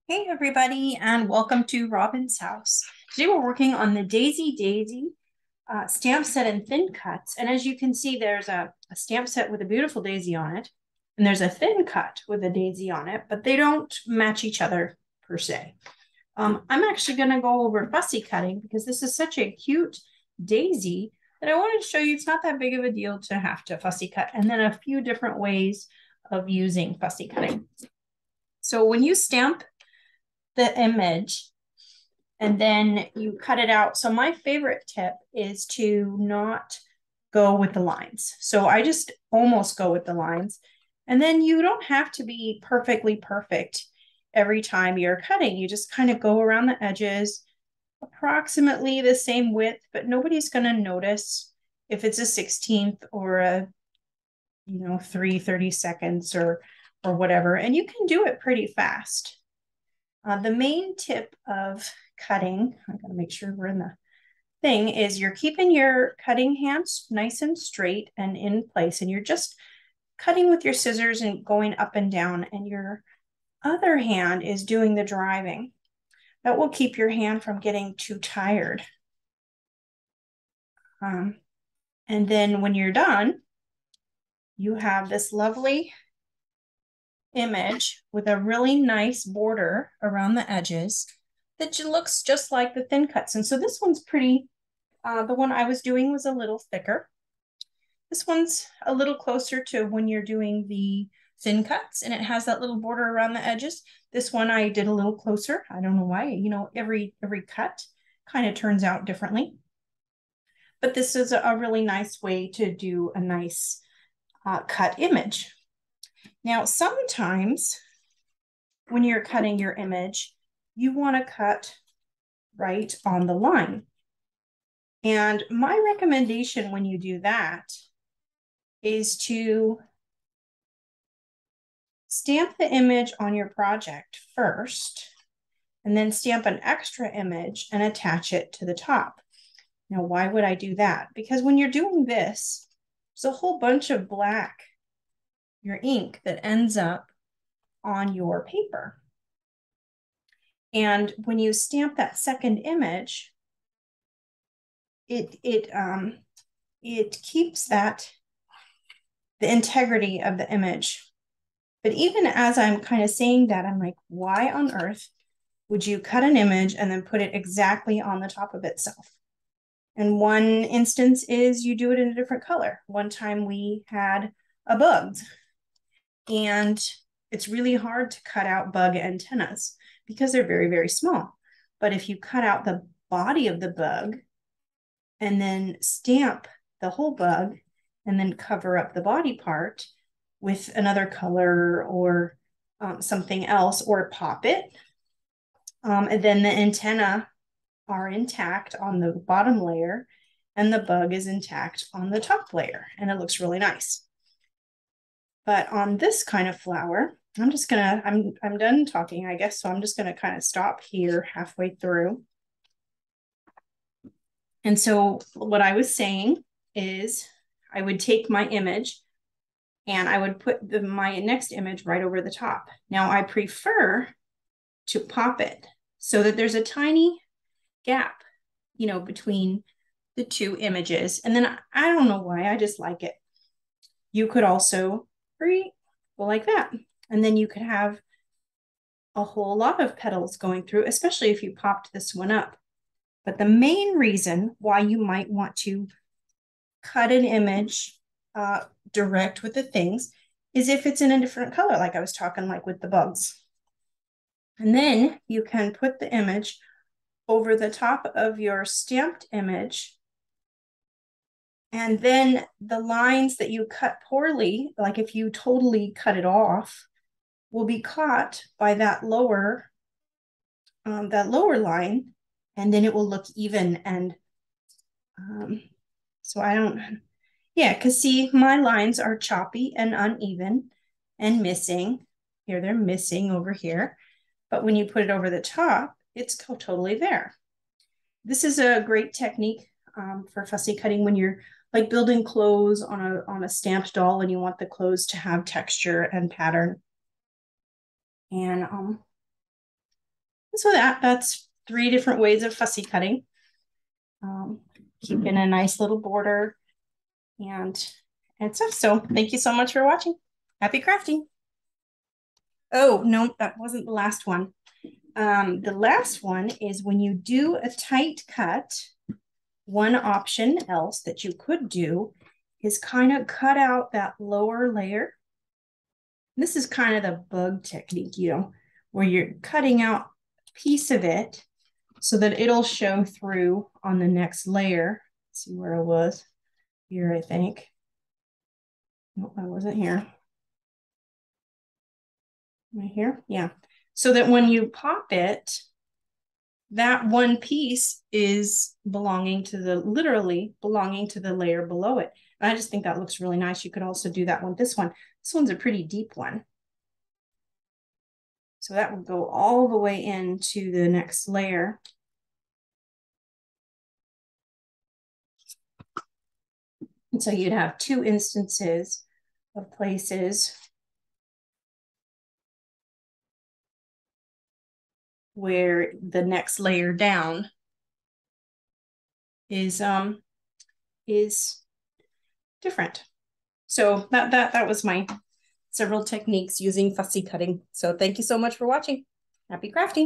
Hey everybody, and welcome to Robin's house. Today we're working on the Daisy stamp set in thin cuts. And as you can see, there's a stamp set with a beautiful daisy on it, and there's a thin cut with a daisy on it, but they don't match each other per se. I'm actually going to go over fussy cutting because this is such a cute daisy that I wanted to show you it's not that big of a deal to have to fussy cut, and then a few different ways of using fussy cutting. So when you stamp the image and then you cut it out. So my favorite tip is to not go with the lines. So I just almost go with the lines. And then you don't have to be perfectly perfect every time you're cutting. You just kind of go around the edges, approximately the same width, but nobody's going to notice if it's a 16th or a 3/32 or whatever. And you can do it pretty fast. The main tip of cutting, I gotta make sure we're in the thing, is you're keeping your cutting hands nice and straight and in place, and you're just cutting with your scissors and going up and down, and your other hand is doing the driving. That will keep your hand from getting too tired. And then when you're done, you have this lovely image with a really nice border around the edges that looks just like the thin cuts. And so this one's pretty, the one I was doing was a little thicker. This one's a little closer to when you're doing the thin cuts, and it has that little border around the edges. This one I did a little closer. I don't know why, every cut kind of turns out differently. But this is a really nice way to do a nice cut image. Now, sometimes when you're cutting your image, you want to cut right on the line. And my recommendation when you do that is to stamp the image on your project first, and then stamp an extra image and attach it to the top. Now, why would I do that? Because when you're doing this, there's a whole bunch of black, your ink, that ends up on your paper. And when you stamp that second image, it keeps the integrity of the image. But even as I'm kind of saying that, I'm like, why on earth would you cut an image and then put it exactly on the top of itself? And one instance is you do it in a different color. One time we had a bug, and it's really hard to cut out bug antennas because they're very, very small. But if you cut out the body of the bug and then stamp the whole bug and then cover up the body part with another color or something else, or pop it, and then the antenna are intact on the bottom layer and the bug is intact on the top layer, and it looks really nice. But on this kind of flower, I'm done talking, I guess, so I'm just gonna kind of stop here halfway through. And so what I was saying is I would take my image and I would put my next image right over the top. Now I prefer to pop it so that there's a tiny gap, between the two images. And then I don't know why, I just like it. You could also go like that. And then you could have a whole lot of petals going through, especially if you popped this one up. But the main reason why you might want to cut an image direct with the things is if it's in a different color, like I was talking, like with the bugs. And then you can put the image over the top of your stamped image. And then the lines that you cut poorly, like if you totally cut it off, will be caught by that lower line, and then it will look even. And so because see, my lines are choppy and uneven and missing. Here, they're missing over here. But when you put it over the top, it's totally there. This is a great technique for fussy cutting when you're like building clothes on a stamped doll and you want the clothes to have texture and pattern. And So that's 3 different ways of fussy cutting. Keeping a nice little border and stuff. So thank you so much for watching. Happy crafting. Oh, no, that wasn't the last one. The last one is when you do a tight cut, one option else that you could do is kind of cut out that lower layer. This is kind of the bug technique, where you're cutting out a piece of it so that it'll show through on the next layer. Let's see where it was. Here, I think. Nope, I wasn't here. Right here? Yeah. So that when you pop it, that one piece is literally belonging to the layer below it. And I just think that looks really nice. You could also do that one. This one's a pretty deep one. So that will go all the way into the next layer. And so you'd have 2 instances of places where the next layer down is different. So that was my several techniques using fussy cutting. So thank you so much for watching. Happy crafting.